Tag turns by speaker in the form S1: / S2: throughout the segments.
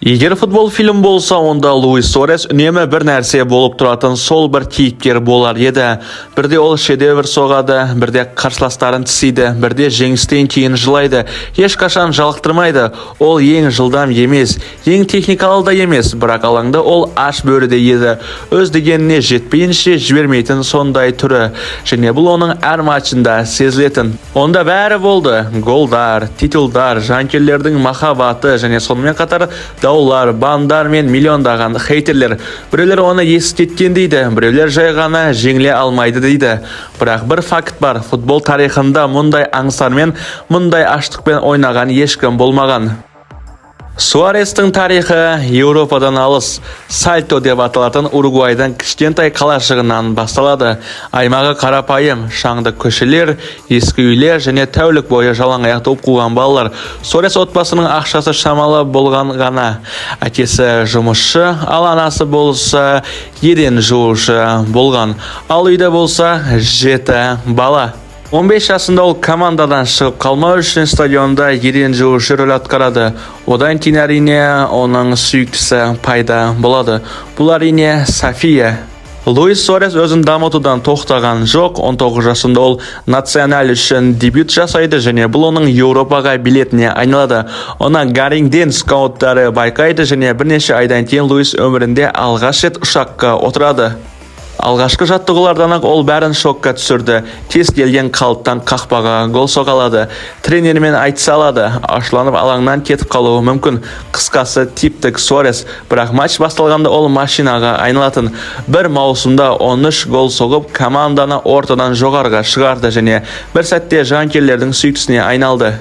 S1: Егер футбол фильм болса, онда Луис Суарес үнемі бір нәрсе болып тұратын сол бір кейіпкер болар еді. Бірде ол шедевр соғады, бірде қарсыластарын тісейді, бірде жеңістен кейін жылайды. Ешқашан жалықтырмайды. Ол ең жылдам емес, ең техникалы да емес, бірақ алаңда ол аш бөріде еді. Өз дегеніне жетпейінше жібермейтін сондай түрі. Және бұл оның әр матчында сезілетін. Онда бәрі болды. Голдар, титулдар, жанкерлердің махаббаты және сонымен қатар даулар, бандар мен миллиондаған хейтерлер. Біреулер оны естеткен дейді, біреулер жай ғана жеңіле алмайды дейді. Бірақ бір факт бар, футбол тарихында мұндай аңсармен, мұндай аштықпен ойнаған ешкім болмаған. Суарестің тарихы Еуропадан алыс, Сальто деп аталатын Уругвайдың кішкентай қалашығынан басталады. Аймағы қарапайым, шаңды көшелер, ескі үйлер және тәулік бойы жалаң аяқ топ қуған балалар. Суарес отбасының ақшасы шамалы болған ғана. Әкесі жұмысшы, ал анасы болса еден жуушы болған. Ал үйде болса 7 бала. 15 жасында ол командадан шығып қалмау үшін стадионда еден жуушы рөл атқарады. Одан кейін әрине оның сүйіктісі пайда болады. Бұл әрине София. Луис Суарес өзін дамытудан тоқтаған жоқ. 19 жасында ол националь үшін дебют жасайды және бұл оның Еуропаға билетіне айналады. Оны Гарингден скауттары байқайды және бірнеше айдан кейін Луис өмірінде алғаш рет ұшаққа отырады. Алғашқы жаттығулардан ол бәрін шокқа түсірді. Тез келген қалыптан қақпаға гол соғалады. Тренермен айтыса алады. Ашуланып алаңнан кетіп қалуы мүмкін. Қысқасы типтік Суарес. Бірақ матч басталғанда ол машинаға айналатын. Бір маусымда 13 гол соғып, команданы ортадан жоғарыға шығарды және бір сәтте жанкерлердің сүйіктісіне айналды.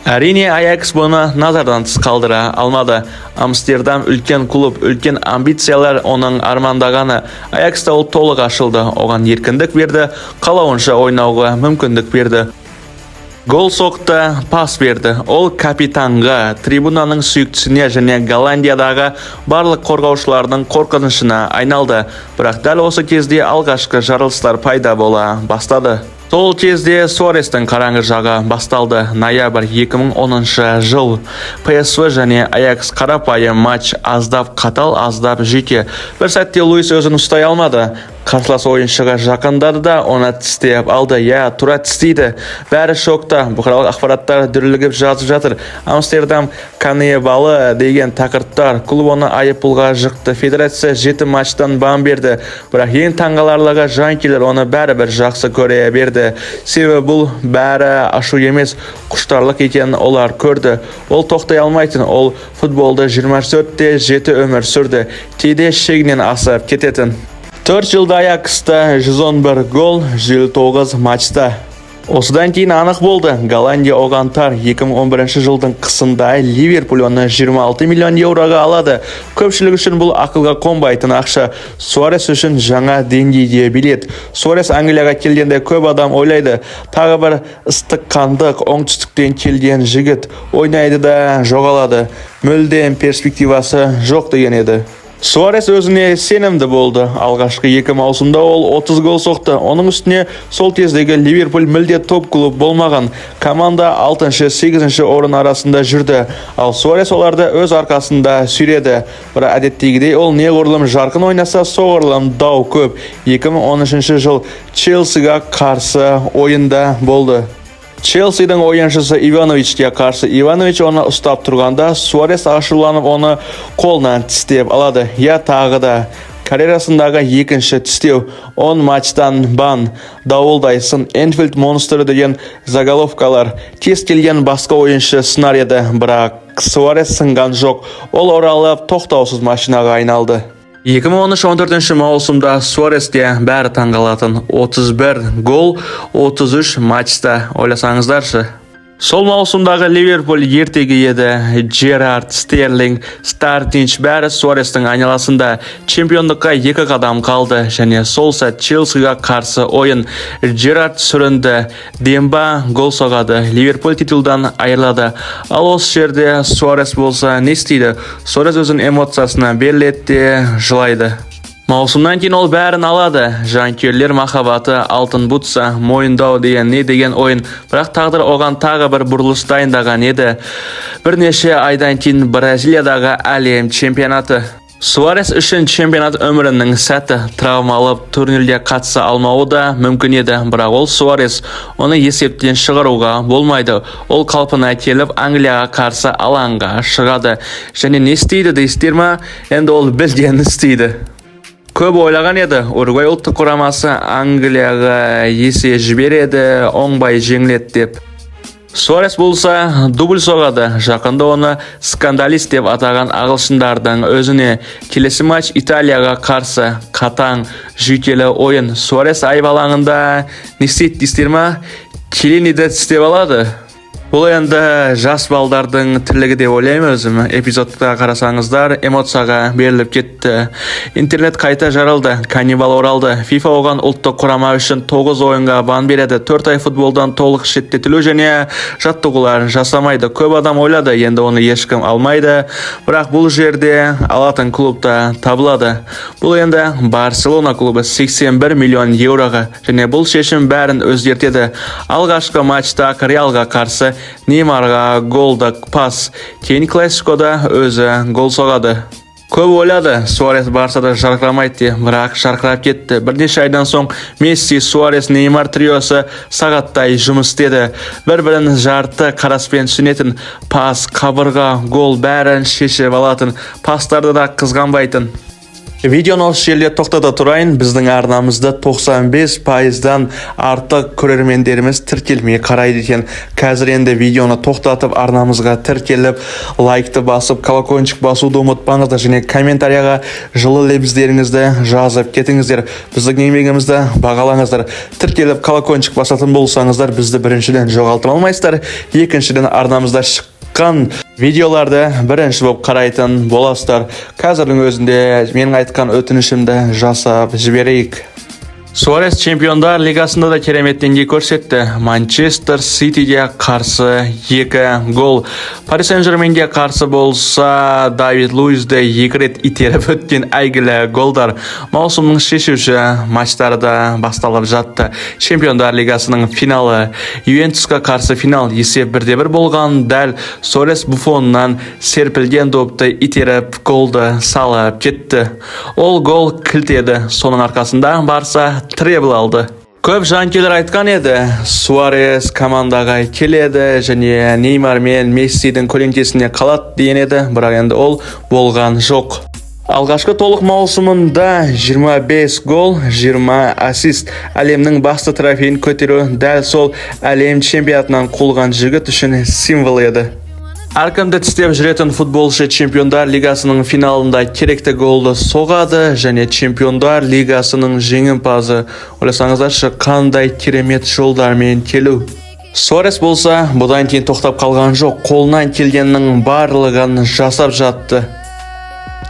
S1: Әрине, Аякс бұны назардан тыс қалдыра алмады. Амстердам үлкен клуб, үлкен амбициялар оның армандағаны. Аякста ол толық ашылды, оған еркіндік берді, қалауынша ойнауға мүмкіндік берді. Гол соқты, пас берді. Ол капитанға, трибунаның сүйіктісіне және Голландиядағы барлық қорғаушылардың қорқынышына айналды. Бірақ дәл осы кезде алғашқы жарылыстар пайда бола бастады. Сол кезде Суарестің қараңғы жағы басталды. Ноябрь 2010 жыл. ПСВ және Аякс қарапайым матч, аздап қатал, аздап жеке. Бір сәтте Луис өзін ұстай алмады. Қарсылас ойыншыға жақындады да оны тістеп алды. Тура тістейді. Бәрі шокта. Бұқаралық ақпараттар дүрлігіп жазып жатыр. Амстердам каннибалы деген тақырыптар. Клуб оны айыппұлға жықты. Федерация 7 матчтан бан берді. Бірақ ең таңғаларлығы жанкелер оны бәрібір жақсы көре берді. Себебі бұл бәрі ашу емес, құштарлық екенін олар көрді. Ол тоқтай алмайтын, ол футболды 24-те 7 өмір сүрді. Кейде шегінен асып кететін. 4 жылда Аякста 111 гол, 109 матчта. Осыдан кейін анық болды. Голландия оған тар. 2011 жылдың қысында Ливерпуль оны 26 миллион еуроға алады. Көпшілік үшін бұл ақылға қонбайтын ақша. Суарес үшін жаңа деңгейде билет. Суарес Англияға келгенде көп адам ойлайды. Тағы бір ыстық қандық, оңтүстіктен келген жігіт ойнайды да жоғалады. Мүлдем перспективасы жоқ деген еді. Суарес өзіне сенімді болды. Алғашқы 2 маусымда ол 30 гол соқты. Оның үстіне сол кездегі Ливерпуль мүлде топ клуб болмаған. Команда 6-8 орын арасында жүрді. Ал Суарес оларды өз арқасында сүйреді. Бірақ әдеттегідей ол неғұрлым жарқын ойнаса, соғұрлым дау көп. 2013 жыл Челсиға қарсы ойында болды. Челсидің ойыншысы Ивановичке қарсы. Иванович оны ұстап тұрғанда Суарес ашуланып оны қолынан тістеп алады. Тағы да карьерасындағы екінші тістеу. 10 матчтан бан. Дауылдайсын, Энфилд монстры деген заголовкалар. Кез келген басқа ойыншы сценарийді, бірақ Суарес сынған жоқ. Ол оралып тоқтаусыз машинаға айналды. 2013-14 маусымда Суаресте бәрі таңғалатын. 31 гол, 33 матчта. Ойласаңыздаршы. Сол маусымдағы Ливерпуль ертегі еді. Джерард, Стерлинг, Стартинч бәрі Суарестің айналасында. Чемпиондыққа 2 қадам қалды және сол сәт Челсиға қарсы ойын. Джерард сүрінді. Демба гол соғады. Ливерпуль титулдан айырылады. Ал осы жерде Суарес болса не істейді? Суарес өзінің эмоциясына беріледі де жылайды. Маусымнан кейін ол бәрін алады. Жанкүйерлер махаббаты алтын бутса, мойындау деген не деген ойын. Бірақ тағдыр оған тағы бір бұрылыс дайындаған еді. Бірнеше айдан кейін Бразилиядағы әлем чемпионаты. Суарес үшін чемпионат өмірінің сәті, травмалып турнирге қатыса алмауы да мүмкін еді. Бірақ ол Суарес, оны есептен шығаруға болмайды. Ол қалпына келіп Англияға қарсы алаңға шығады. Және не істейді дейсіздер ме? Енді ол білген істейді. Көп ойлаған еді, Уругвай ұлттық құрамасы Англияға есе жібереді, оңбай жеңіледі деп. Суарес болса дубль соғады. Жақында оны скандалист деп атаған ағылшындардың өзіне. Келесі матч Италияға қарсы қатаң жүйкелі ойын. Суарес айып алаңында не істейді дейсіздер ме? Келинеді тістеп алады. Бұл енді жас балдардың тірлігі деп ойлаймын өзім. Эпизодта қарасаңыздар, эмоцияға беріліп кетті. Интернет қайта жарылды, каннибал оралды. FIFA оған ұлттық құрама үшін 9 ойынға бан береді. 4 ай футболдан толық шеттетілу және жаттығулар жасамайды. Көп адам ойлады, енді оны ешкім алмайды. Бірақ бұл жерде алатын клубта табылады. Бұл енді Барселона клубы 81 миллион евроға. Және бұл шешім бәрін өзгертеді. Алғашқы матчта Реалға қарсы Неймарға голдық пас. Кейін классикода өзі гол соғады. Көп ойлады, Суарес Барсада жарқырамайды, бірақ жарқырап кетті. Бірнеше айдан соң Месси, Суарес, Неймар триосы сағаттай жұмыс істеді. Бір-бірін жарты қараспен түсінетін, пас, қабырға, гол бәрін шешіп алатын, пастарды да қызғанбайтын. Видеоны осы жерде тоқтата тұрайын. Біздің арнамызда 95%-дан артық көрермендеріміз тіркелмей қарайды екен. Қазір енді видеоны тоқтатып, арнамызға тіркеліп, лайкты басып, колокольчик басуды ұмытпаңыздар және комментарияға жылы лебіздеріңізді жазып кетіңіздер. Біздің еңбегімізді бағалаңыздар. Тіркеліп, колокольчик басатын болсаңыздар, бізді біріншіден жоғалтып алмайсыздар. Екіншіден арнамызда видеоларды бірінші болып қарайтын боласыздар. Қазірдің өзінде менің айтқан өтінішімді жасап жіберейік. Суарес чемпиондар лигасында да керемет деңгей көрсетті. Манчестер Ситиге қарсы 2 гол. Пари Сен-Жерменге қарсы болса, Давид Луизді 2 рет итеріп өткен әйгілі голдар. Маусымның шешуші матчтарда басталып жатты. Чемпиондар лигасының финалы. Ювентусқа қарсы финал есеп 1-1 болған. Дәл Суарес Буфоннан серпілген допты итеріп голды салып кетті. Ол гол кілтеді. Соның арқасында Барса требл алды. Көп жанкүйерлер айтқан еді, Суарес командаға келеді және Неймар мен Мессидің көлеңкесіне қалады деген еді, бірақ енді ол болған жоқ. Алғашқы толық маусымында 25 гол, 20 ассист. Әлемнің басты трофейін көтеру дәл сол әлем чемпионатынан қуылған жігіт үшін символ еді. Әркімді тістеп жүретін футболшы чемпиондар лигасының финалында керекті голды соғады және чемпиондар лигасының жеңімпазы. Ойласаңыздаршы, қандай керемет жолдармен келу. Суарес болса, бұдан кейін тоқтап қалған жоқ, қолынан келгеннің барлығын жасап жатты.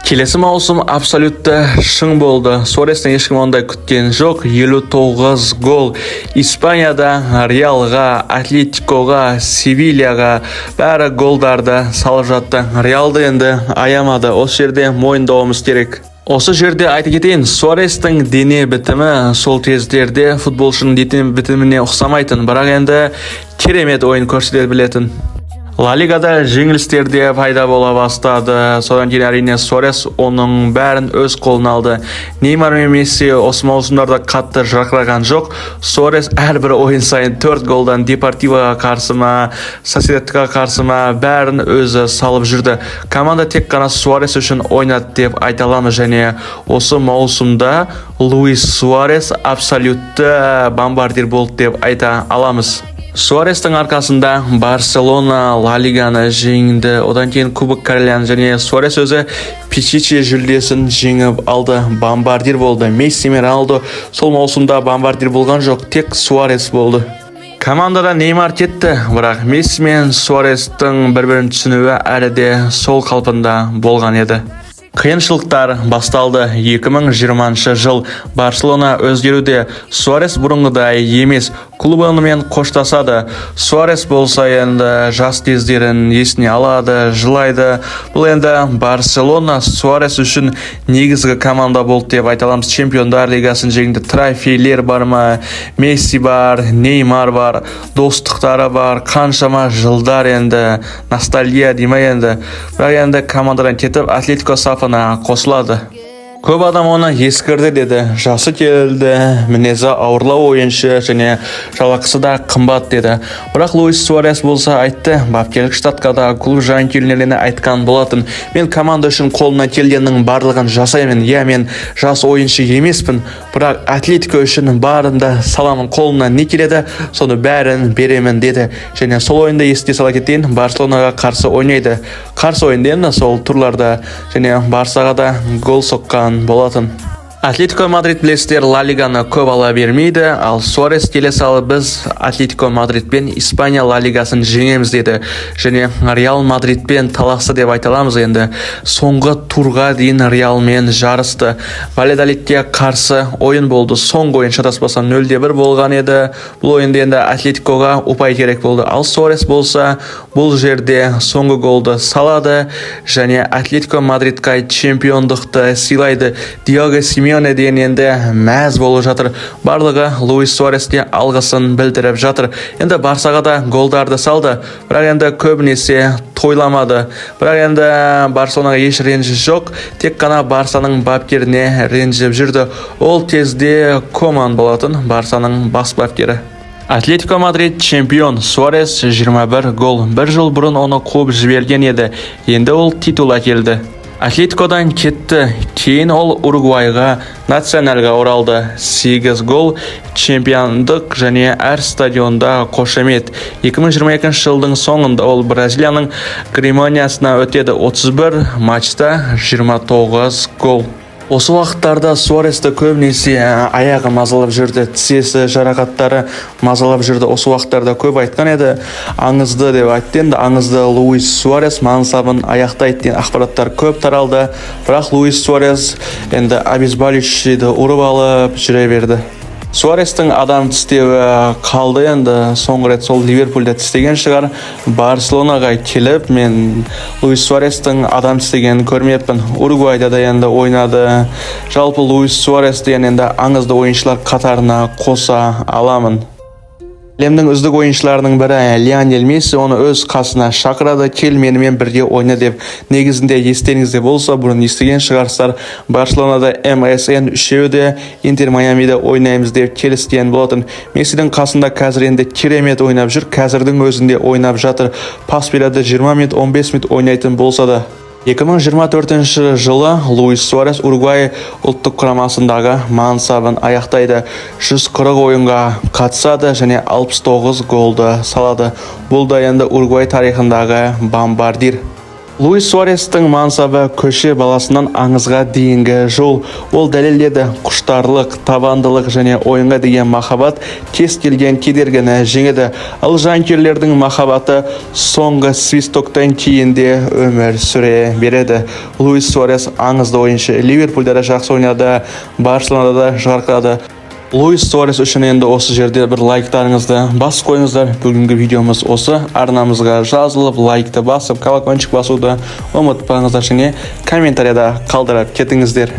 S1: Келесі маусым абсолютті шың болды. Суарестен ешкім ондай күткен жоқ. 59 гол. Испанияда Реалға, Атлетикоға, Севильяға бәрі голдарды салып жатты. Реалды енді аямады. Осы жерде мойындауымыз керек. Осы жерде айта кетейін, Суарестің дене бітімі сол кездерде футболшының дене бітіміне ұқсамайтын, бірақ енді керемет ойын көрсете білетін. Ла Лигада жеңілістерде пайда бола бастады. Содан кейін әрине Суарес оның бәрін өз қолына алды. Неймар мен Месси осы маусымдарда қатты жарқыраған жоқ. Суарес әрбір ойын сайын 4 голдан Депортивоға қарсы ма, Сосьедадқа қарсы ма бәрін өзі салып жүрді. Команда тек қана Суарес үшін ойнады деп айта аламыз және осы маусымда Луис Суарес абсолютті бомбардир болды деп айта аламыз. Суарестің арқасында Барселона Ла Лиганы жеңді. Одан кейін Кубок Королян және Суарес өзі Пичичи жүлдесін жеңіп алды. Бомбардир болды. Месси мен Роналдо сол маусымда бомбардир болған жоқ, тек Суарес болды. Командада Неймар кетті, бірақ Месси мен Суарестің бір-бірін түсінуі әлі де сол қалпында болған еді. Қиыншылықтар басталды. 2020 жыл Барселона өзгеруде. Суарес бұрынғыдай емес. Клубымен қоштасады. Суарес болса енді жас кездерін есіне алады, жылайды. Бұл енді Барселона Суарес үшін негізгі команда болды деп айта аламыз. Чемпиондар лигасын жеңді, трофейлер бар ма, Месси бар, Неймар бар, достықтары бар, қаншама жылдар енді ностальгия демей енді. Бірақ енді командадан кетіп Атлетико сапына қосылады. Көп адам оны ескірді деді. Жасы келді, мінезі ауырлау ойыншы және жалақысы да қымбат деді. Бірақ Луис Суарес болса айтты, бапкерлік штаткада клуб жанкүйерлеріне айтқан болатын. Мен команда үшін қолына келгеннің барлығын жасаймын. Я, мен жас ойыншы емеспін, бірақ Атлетико үшін барында саламын, қолына не келеді, соны бәрін беремін деді. Және сол ойында есте сала кетейін, Барселонаға қарсы ойнайды. Қарсы ойында енді сол турларда және Барсаға да гол соққан болатын. Атлетико Мадрид білесіздер, Ла Лиганы көп ала бермейді, ал Суарес келе салып біз Атлетико Мадридпен Испания Ла Лигасын жеңеміз деді. Және Реал Мадридпен таласты деп айта аламыз енді. Соңғы турға дейін Реалмен жарысты. Вальядолидке қарсы ойын болды. Соңғы ойын шатаспасам 0-1 болған еді. Бұл ойында енді Атлетикоға ұпай керек болды. Ал Суарес болса бұл жерде соңғы голды салады және Атлетико Мадридқа чемпиондықты сыйлайды. Диего Симеоне дейін енді мәз болып жатыр. Барлығы Луис Суареске алғысын білдіріп жатыр. Енді Барсаға да голдарды салды, бірақ енді көбінесе тойламады. Бірақ енді Барселонаға еш ренжі жоқ, тек қана Барсаның бапкеріне ренжіп жүрді. Ол кезде Коман болатын, Барсаның бас бапкері. Атлетико Мадрид чемпион. Суарес 21 гол. Бір жыл бұрын оны қуып жіберген еді. Енді ол титул әкелді. Атлетикодан кетті. Кейін ол Уругвайға, Национальға оралды. 8 гол, чемпиондық және әр стадионда қошемет. 2022 жылдың соңында ол Бразилияның Греманиясына өтеді. 31 матчта 29 гол. Осы уақыттарда Суаресті көбінесе аяғы мазалап жүрді, тізесі, жарақаттары мазалап жүрді. Осы уақыттарда көп айтқан еді, аңызды деп айтты. Енді аңызды Луис Суарес мансабын аяқтайды деген ақпараттар көп таралды. Бірақ Луис Суарес енді обезболивающийді ұрып алып жүре берді. Суарестің адам тістеуі қалды енді. Соңғы рет сол Ливерпульде тістеген шығар. Барселонаға келіп, мен Луис Суарестің адам тістегенін көрмеппін. Уругвайда да енді ойнады. Жалпы Луис Суарес деген енді аңызды ойыншылар қатарына қоса аламын. Әлемнің үздік ойыншыларының бірі Лионель Месси оны өз қасына шақырады, кел менімен бірге ойна деп. Негізінде естеріңізде болса, бұрын естіген шығарсыздар, Барселонада MSN үшеуі де Интер Майамиде ойнаймыз деп келіскен болатын. Мессидің қасында қазір енді керемет ойнап жүр, қазірдің өзінде ойнап жатыр. Пас береді, 20 минут, 15 минут ойнайтын болса да. 2024 жылы Луис Суарес Уругвай ұлттық құрамасындағы мансабын аяқтайды. 140 ойынға қатысады және 69 голды салады. Бұл да енді Уругвай тарихындағы бомбардир. Луис Суарестің мансабы көше баласынан аңызға дейінгі жол. Ол дәлелдеді, құштарлық, табандылық және ойынға деген махаббат кез келген кедергіні жеңеді. Ал жанкүйерлердің махаббаты соңғы свистоктан кейін де өмір сүре береді. Луис Суарес аңызды ойыншы. Ливерпульде жақсы ойнады, Барселонада да жарқырады. Луис Суарес үшін енді осы жерде бір лайктарыңызды басып қойыңыздар. Бүгінгі видеомыз осы. Арнамызға жазылып, лайкты басып, колокольчик басуды ұмытпаңыздар және комментарияда қалдырып кетіңіздер.